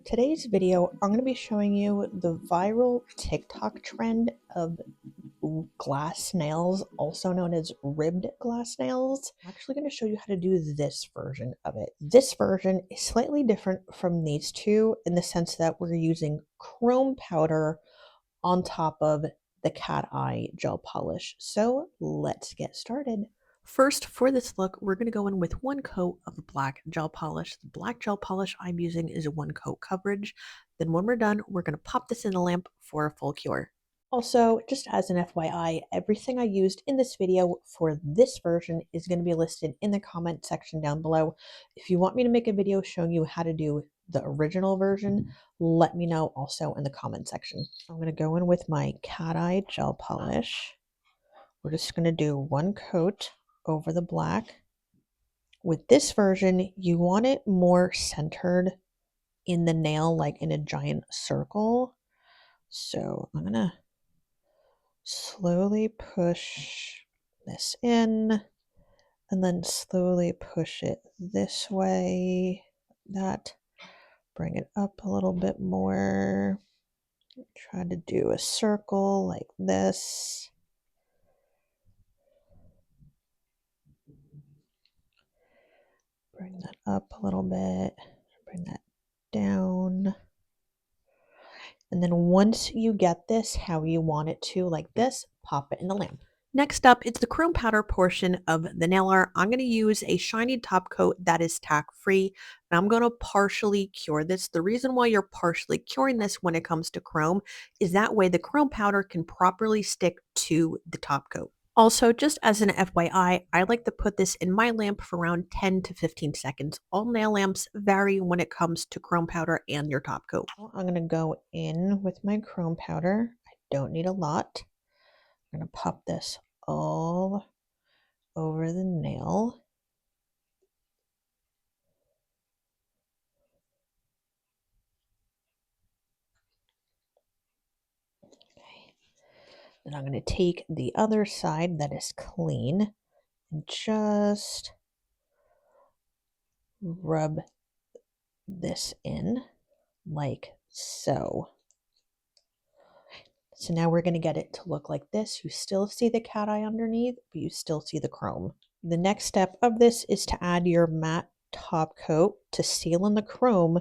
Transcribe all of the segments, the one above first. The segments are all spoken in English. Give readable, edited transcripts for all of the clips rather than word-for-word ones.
today's video, I'm going to be showing you the viral TikTok trend of glass nails, also known as ribbed glass nails. I'm actually going to show you how to do this version of it. This version is slightly different from these two in the sense that we're using chrome powder on top of the cat eye gel polish. So let's get started. First, for this look, we're going to go in with one coat of the black gel polish. The black gel polish I'm using is a one coat coverage. Then when we're done, we're going to pop this in the lamp for a full cure. Also, just as an FYI, everything I used in this video for this version is going to be listed in the comment section down below. If you want me to make a video showing you how to do the original version, let me know also in the comment section. I'm going to go in with my cat eye gel polish. We're just going to do one coat over the black. With this version, you want it more centered in the nail, like in a giant circle. So I'm going to slowly push this in and then slowly push it this way. That. Bring it up a little bit more. Try to do a circle like this. Bring that up a little bit. Bring that down. And then once you get this how you want it to, like this, pop it in the lamp. Next up, it's the chrome powder portion of the nail art. I'm going to use a shiny top coat that is tack free, and I'm going to partially cure this. The reason why you're partially curing this when it comes to chrome is that way the chrome powder can properly stick to the top coat. Also, just as an FYI, I like to put this in my lamp for around 10 to 15 seconds. All nail lamps vary when it comes to chrome powder and your top coat. I'm going to go in with my chrome powder. I don't need a lot. I'm going to pop this all over the nail. Okay. Then I'm going to take the other side that is clean and just rub this in like so. So now we're going to get it to look like this. You still see the cat eye underneath, but you still see the chrome. The next step of this is to add your matte top coat to seal in the chrome,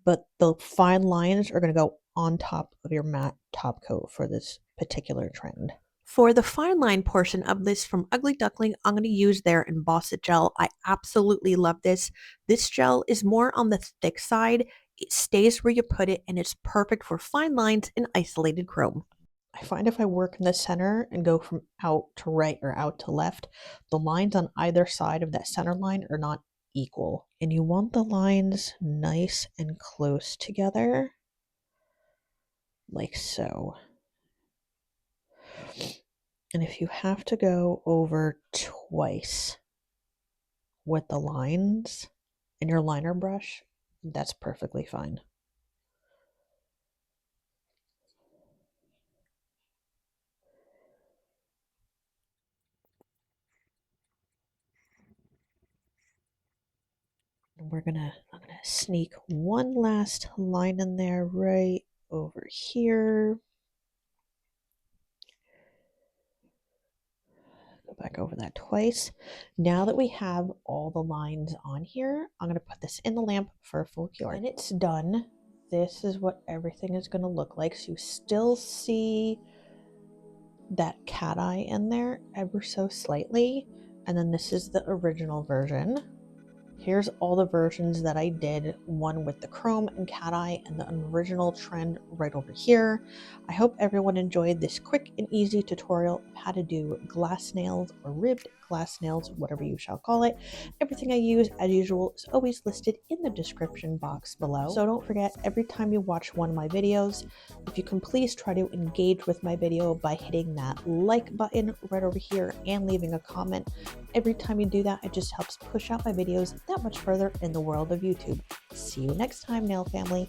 but the fine lines are going to go on top of your matte top coat for this particular trend. For the fine line portion of this from Ugly Duckling, I'm going to use their Emboss gel. I absolutely love this. This gel is more on the thick side. It stays where you put it, and it's perfect for fine lines and isolated chrome. I find if I work in the center and go from out to right or out to left, the lines on either side of that center line are not equal. And you want the lines nice and close together, like so. And if you have to go over twice with the lines in your liner brush, that's perfectly fine. And I'm gonna sneak one last line in there right over here. Go back over that twice. Now that we have all the lines on here, I'm going to put this in the lamp for a full cure. And it's done. This is what everything is going to look like. So you still see that cat eye in there ever so slightly. And then this is the original version. Here's all the versions that I did, one with the chrome and cat eye and the original trend right over here. I hope everyone enjoyed this quick and easy tutorial of how to do glass nails or ribbed glass nails, whatever you shall call it. Everything I use, as usual, is always listed in the description box below. So don't forget, every time you watch one of my videos, if you can please try to engage with my video by hitting that like button right over here and leaving a comment. Every time you do that, it just helps push out my videos that much further in the world of YouTube. See you next time, nail family.